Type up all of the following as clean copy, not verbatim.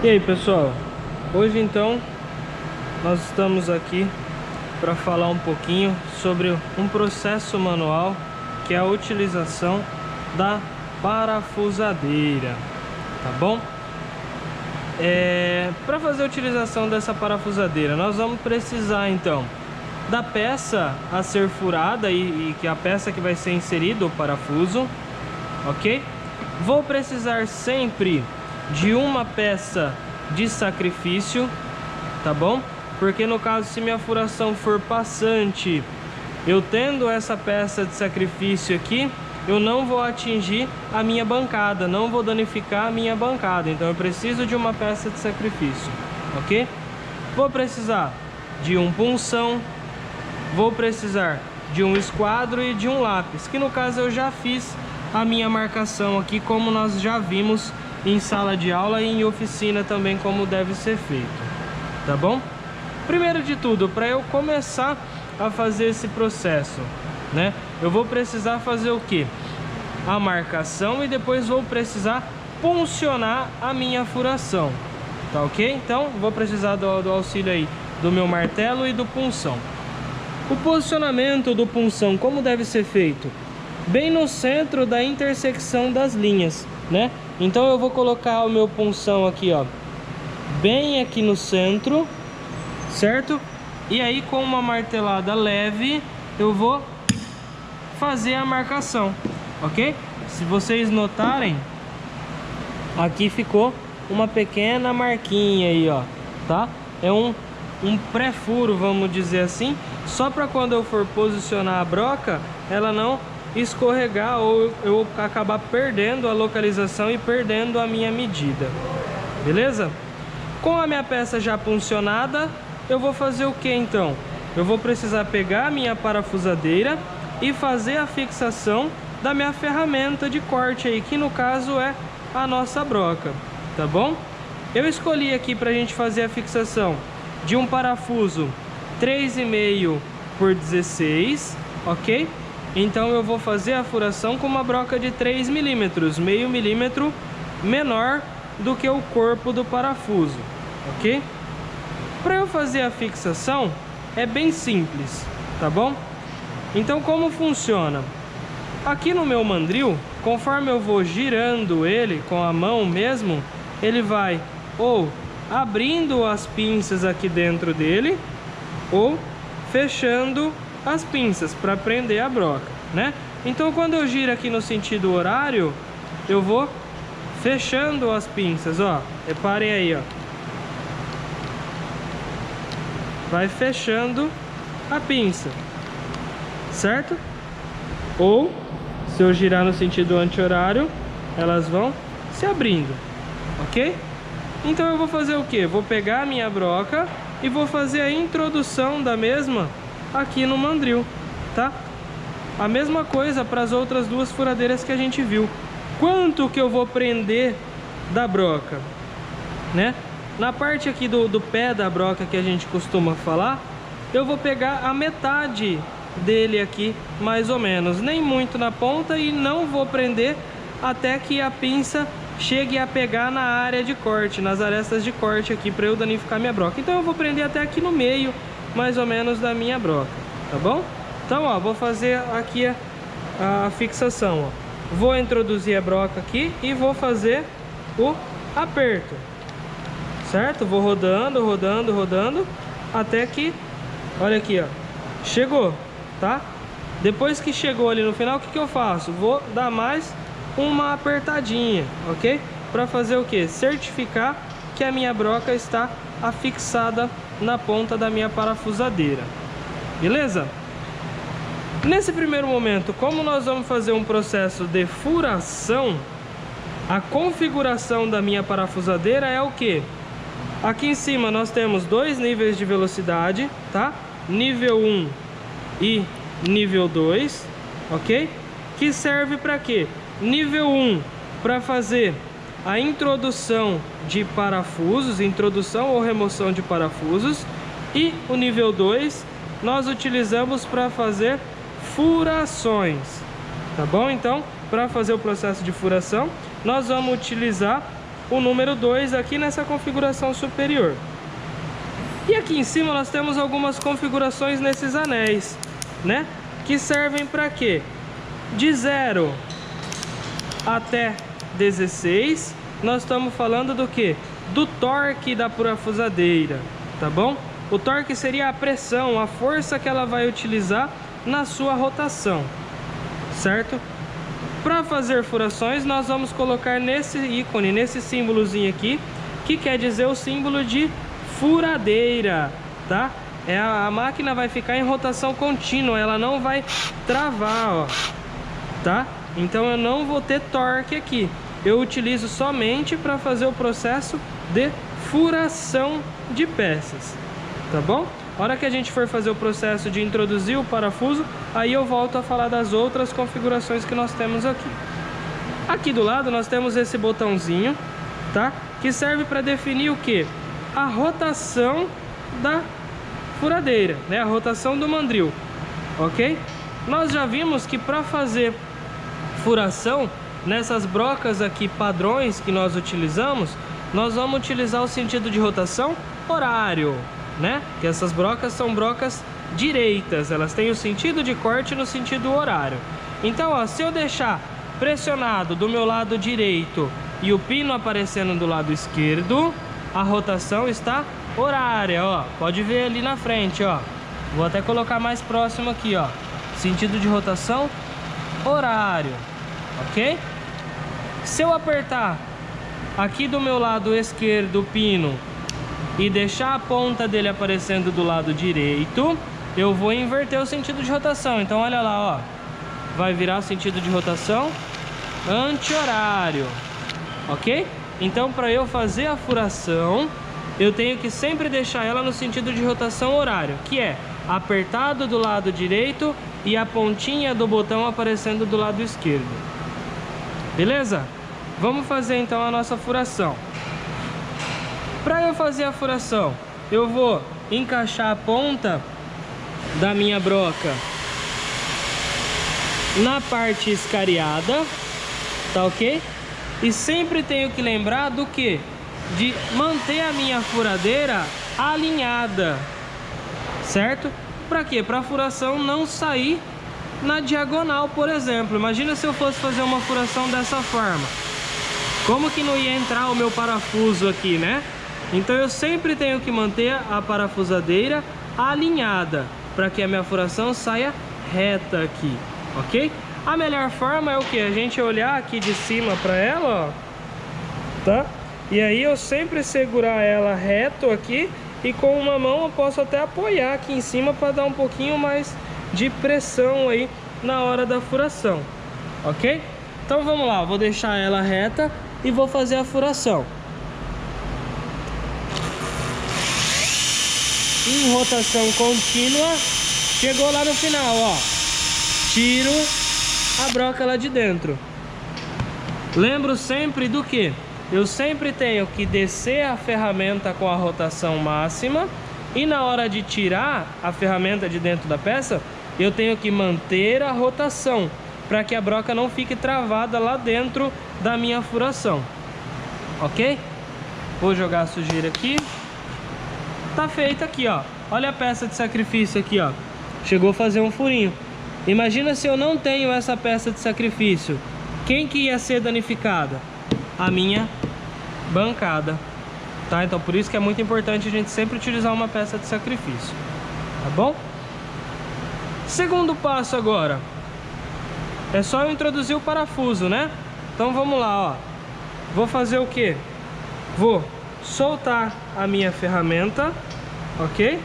E aí pessoal, hoje então nós estamos aqui para falar um pouquinho sobre um processo manual que é a utilização da parafusadeira, tá bom? Para fazer a utilização dessa parafusadeira nós vamos precisar então da peça a ser furada e que é a peça que vai ser inserida o parafuso, ok? Vou precisar sempre de uma peça de sacrifício, tá bom? Porque no caso, se minha furação for passante, eu tendo essa peça de sacrifício aqui, eu não vou atingir a minha bancada, não vou danificar a minha bancada. Então eu preciso de uma peça de sacrifício, ok? Vou precisar de um punção, vou precisar de um esquadro e de um lápis, que no caso eu já fiz a minha marcação aqui, como nós já vimos em sala de aula e em oficina também, como deve ser feito, tá bom? Primeiro de tudo, para eu começar a fazer esse processo, né, eu vou precisar fazer o que? A marcação, e depois vou precisar puncionar a minha furação, tá ok? Então vou precisar do auxílio aí do meu martelo e do punção. O posicionamento do punção, como deve ser feito? Bem no centro da intersecção das linhas, né? Então eu vou colocar o meu punção aqui, ó, bem aqui no centro, certo? E aí com uma martelada leve eu vou fazer a marcação, ok? Se vocês notarem, aqui ficou uma pequena marquinha aí, ó, tá? É um pré-furo, vamos dizer assim, só para quando eu for posicionar a broca, ela não escorregar ou eu acabar perdendo a localização e perdendo a minha medida, beleza? Com a minha peça já puncionada, eu vou fazer o que então? Eu vou precisar pegar a minha parafusadeira e fazer a fixação da minha ferramenta de corte aí, que no caso é a nossa broca, tá bom? Eu escolhi aqui pra gente fazer a fixação de um parafuso 3,5 por 16, ok? Então eu vou fazer a furação com uma broca de 3 milímetros, meio milímetro menor do que o corpo do parafuso, ok? Para eu fazer a fixação é bem simples, tá bom? Então como funciona? Aqui no meu mandril, conforme eu vou girando ele com a mão mesmo, ele vai ou abrindo as pinças aqui dentro dele ou fechando as pinças para prender a broca, né? Então quando eu giro aqui no sentido horário, eu vou fechando as pinças, ó, reparem aí, ó, vai fechando a pinça, certo? Ou se eu girar no sentido anti-horário, elas vão se abrindo, ok? Então eu vou fazer o que? Vou pegar a minha broca e vou fazer a introdução da mesma aqui no mandril, tá? A mesma coisa para as outras duas furadeiras que a gente viu. Quanto que eu vou prender da broca, né? Na parte aqui do pé da broca que a gente costuma falar, eu vou pegar a metade dele aqui, mais ou menos, nem muito na ponta, e não vou prender até que a pinça chegue a pegar na área de corte, nas arestas de corte aqui, para eu danificar minha broca. Então eu vou prender até aqui no meio, mais ou menos, da minha broca, tá bom? Então, ó, vou fazer aqui a fixação, ó. Vou introduzir a broca aqui e vou fazer o aperto, certo? Vou rodando, rodando, rodando, até que, olha aqui, ó, chegou, tá? Depois que chegou ali no final, o que eu faço? Vou dar mais uma apertadinha, ok? Para fazer o que? Certificar que a minha broca está afixada na ponta da minha parafusadeira, beleza? Nesse primeiro momento, como nós vamos fazer um processo de furação, a configuração da minha parafusadeira é o que? Aqui em cima nós temos dois níveis de velocidade, tá? Nível 1 e nível 2, ok? Que serve para quê? Nível 1 para fazer a introdução de parafusos, introdução ou remoção de parafusos, e o nível 2 nós utilizamos para fazer furações, tá bom? Então, para fazer o processo de furação, nós vamos utilizar o número 2 aqui nessa configuração superior. E aqui em cima nós temos algumas configurações nesses anéis, né? Que servem para quê? De 0 até 16, nós estamos falando do que? Do torque da parafusadeira, tá bom? O torque seria a pressão, a força que ela vai utilizar na sua rotação, certo? Para fazer furações, nós vamos colocar nesse ícone, nesse símbolozinho aqui, que quer dizer o símbolo de furadeira, tá? A máquina vai ficar em rotação contínua, ela não vai travar, ó, tá? Então eu não vou ter torque aqui. Eu utilizo somente para fazer o processo de furação de peças, tá bom? A hora que a gente for fazer o processo de introduzir o parafuso, aí eu volto a falar das outras configurações que nós temos aqui. Aqui do lado nós temos esse botãozinho, tá? Que serve para definir o que? A rotação da furadeira, né? A rotação do mandril, ok? Nós já vimos que para fazer furação nessas brocas aqui padrões que nós utilizamos, nós vamos utilizar o sentido de rotação horário, né? Que essas brocas são brocas direitas, elas têm o sentido de corte no sentido horário. Então, ó, se eu deixar pressionado do meu lado direito e o pino aparecendo do lado esquerdo, a rotação está horária, ó. Pode ver ali na frente, ó. Vou até colocar mais próximo aqui, ó. Sentido de rotação horário, ok? Se eu apertar aqui do meu lado esquerdo o pino e deixar a ponta dele aparecendo do lado direito, eu vou inverter o sentido de rotação. Então olha lá, ó, vai virar sentido de rotação anti-horário, ok? Então para eu fazer a furação, eu tenho que sempre deixar ela no sentido de rotação horário, que é apertado do lado direito e a pontinha do botão aparecendo do lado esquerdo. Beleza? Vamos fazer então a nossa furação. Para eu fazer a furação, eu vou encaixar a ponta da minha broca na parte escariada, tá ok? E sempre tenho que lembrar do que? De manter a minha furadeira alinhada, certo? Para quê? Para a furação não sair na diagonal, por exemplo. Imagina se eu fosse fazer uma furação dessa forma. Como que não ia entrar o meu parafuso aqui, né? Então eu sempre tenho que manter a parafusadeira alinhada para que a minha furação saia reta aqui, ok? A melhor forma é o que? A gente olhar aqui de cima para ela, ó, tá? E aí eu sempre segurar ela reto aqui e com uma mão eu posso até apoiar aqui em cima para dar um pouquinho mais de pressão aí na hora da furação, ok? Então vamos lá, vou deixar ela reta e vou fazer a furação. Em rotação contínua, chegou lá no final, ó, tiro a broca lá de dentro. Lembro sempre do que? Eu sempre tenho que descer a ferramenta com a rotação máxima e na hora de tirar a ferramenta de dentro da peça, eu tenho que manter a rotação para que a broca não fique travada lá dentro da minha furação, ok? Vou jogar a sujeira aqui. Tá feita aqui, ó. Olha a peça de sacrifício aqui, ó. Chegou a fazer um furinho. Imagina se eu não tenho essa peça de sacrifício. Quem que ia ser danificada? A minha bancada, tá? Então por isso que é muito importante a gente sempre utilizar uma peça de sacrifício, tá bom? Segundo passo agora. É só eu introduzir o parafuso, né? Então vamos lá, ó. Vou fazer o quê? Vou soltar a minha ferramenta, ok?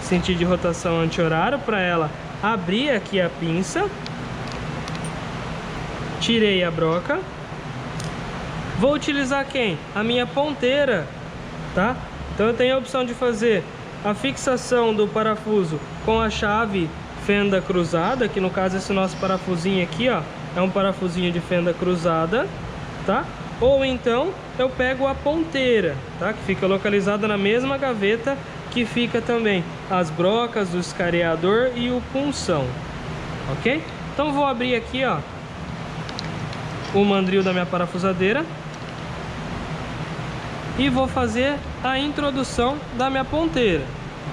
Sentido de rotação anti-horário para ela abrir aqui a pinça. Tirei a broca. Vou utilizar quem? A minha ponteira, tá? Então eu tenho a opção de fazer a fixação do parafuso com a chave fenda cruzada, que no caso esse nosso parafusinho aqui, ó, é um parafusinho de fenda cruzada, tá? Ou então eu pego a ponteira, tá? Que fica localizada na mesma gaveta que fica também as brocas, o escareador e o punção, ok? Então vou abrir aqui, ó, o mandril da minha parafusadeira. e vou fazer a introdução da minha ponteira,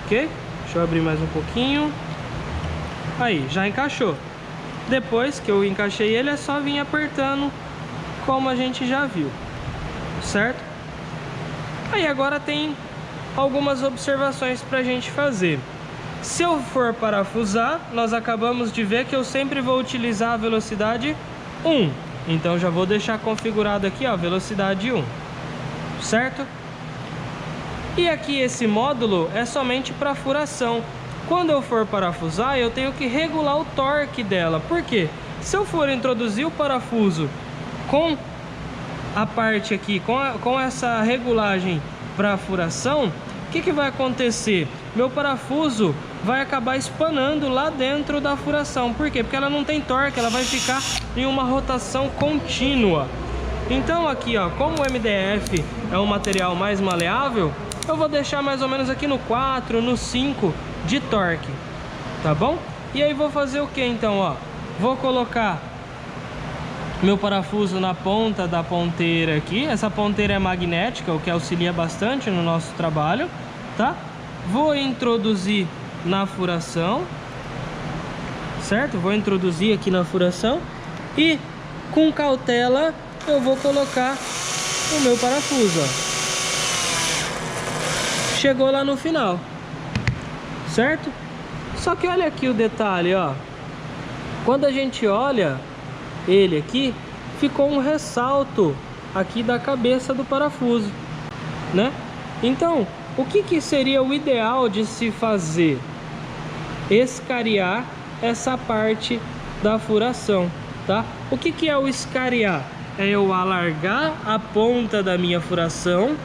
ok? Deixa eu abrir mais um pouquinho. Aí, já encaixou. Depois que eu encaixei ele, é só vir apertando, como a gente já viu, certo? Aí agora tem algumas observações pra gente fazer. Se eu for parafusar, nós acabamos de ver que eu sempre vou utilizar a velocidade 1. Então já vou deixar configurado aqui, ó, velocidade 1, certo? E aqui esse módulo é somente para furação. Quando eu for parafusar, eu tenho que regular o torque dela. Por quê? Se eu for introduzir o parafuso com a parte aqui, com essa regulagem para furação, o que vai acontecer? Meu parafuso vai acabar espanando lá dentro da furação. Por quê? Porque ela não tem torque, ela vai ficar em uma rotação contínua. Então aqui, ó, como o MDF é um material mais maleável, eu vou deixar mais ou menos aqui no 4, no 5 de torque, tá bom? E aí vou fazer o que então, ó? Vou colocar meu parafuso na ponta da ponteira aqui. Essa ponteira é magnética, o que auxilia bastante no nosso trabalho, tá? Vou introduzir na furação, certo? Vou introduzir aqui na furação e com cautela eu vou colocar o meu parafuso, ó. Chegou lá no final, certo? Só que olha aqui o detalhe, ó. Quando a gente olha ele aqui, ficou um ressalto aqui da cabeça do parafuso, né? Então, o que seria o ideal de se fazer? Escariar essa parte da furação, tá? O que é o escariar? É eu alargar a ponta da minha furação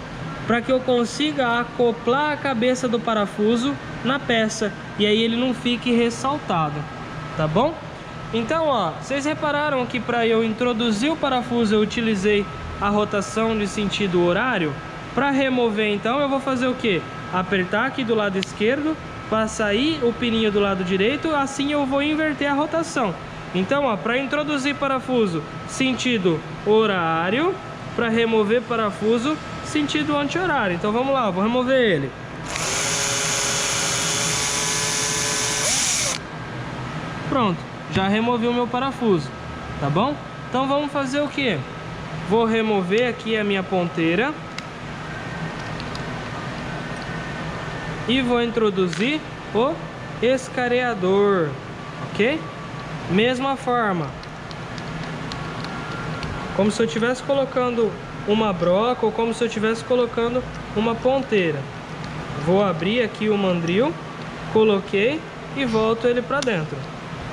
para que eu consiga acoplar a cabeça do parafuso na peça e aí ele não fique ressaltado, tá bom? Então, ó, vocês repararam que para eu introduzir o parafuso eu utilizei a rotação de sentido horário? Para remover, então, eu vou fazer o que? Apertar aqui do lado esquerdo para sair o pininho do lado direito, assim eu vou inverter a rotação. Então, ó, para introduzir parafuso sentido horário, para remover parafuso sentido anti-horário. Então vamos lá, vou remover ele. Pronto, já removi o meu parafuso, tá bom? Então vamos fazer o que? Vou remover aqui a minha ponteira e vou introduzir o escareador, ok? Mesma forma, como se eu estivesse colocando uma broca ou como se eu estivesse colocando uma ponteira. Vou abrir aqui o mandril, coloquei e volto ele para dentro,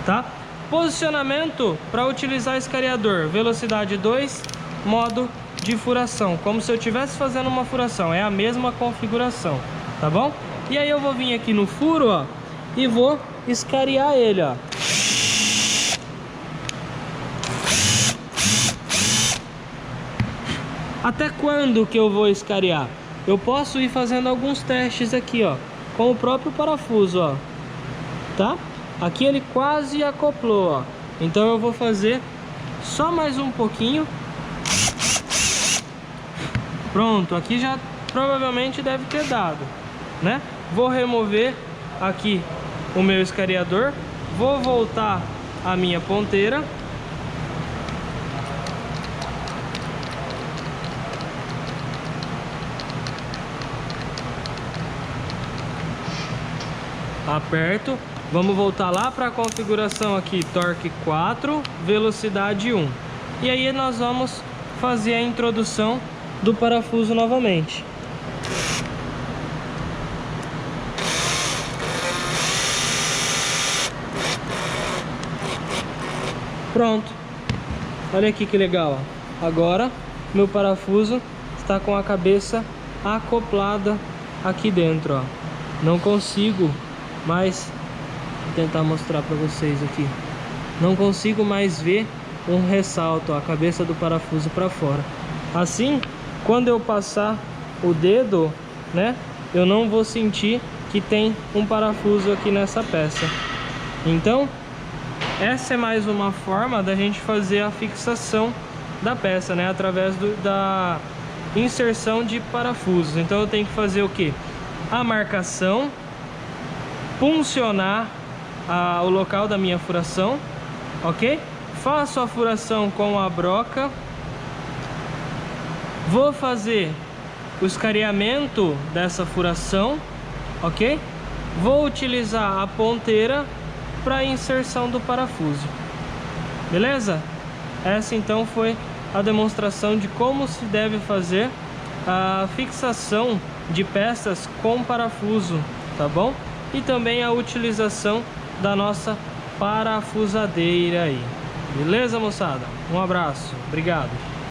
tá? Posicionamento para utilizar escariador, velocidade 2, modo de furação, como se eu estivesse fazendo uma furação, é a mesma configuração, tá bom? E aí eu vou vir aqui no furo, ó, e vou escariar ele, ó. Até quando que eu vou escariar? Eu posso ir fazendo alguns testes aqui, ó, com o próprio parafuso, ó, tá? Aqui ele quase acoplou, ó. Então eu vou fazer só mais um pouquinho. Pronto, aqui já provavelmente deve ter dado, né? Vou remover aqui o meu escariador, vou voltar a minha ponteira. Aperto, vamos voltar lá para a configuração aqui, torque 4, velocidade 1. E aí nós vamos fazer a introdução do parafuso novamente. Pronto, olha aqui que legal, ó. Agora meu parafuso está com a cabeça acoplada aqui dentro, ó. Não consigo mais, vou tentar mostrar para vocês aqui, não consigo mais ver um ressalto, ó, a cabeça do parafuso para fora. Assim, quando eu passar o dedo, né, eu não vou sentir que tem um parafuso aqui nessa peça. Então essa é mais uma forma da gente fazer a fixação da peça, né, através inserção de parafusos. Então eu tenho que fazer o que? A marcação, puncionar o local da minha furação, ok? Faço a furação com a broca, vou fazer o escareamento dessa furação, ok? Vou utilizar a ponteira para inserção do parafuso, beleza? Essa então foi a demonstração de como se deve fazer a fixação de peças com parafuso, tá bom? E também a utilização da nossa parafusadeira aí, beleza, moçada? Um abraço, obrigado.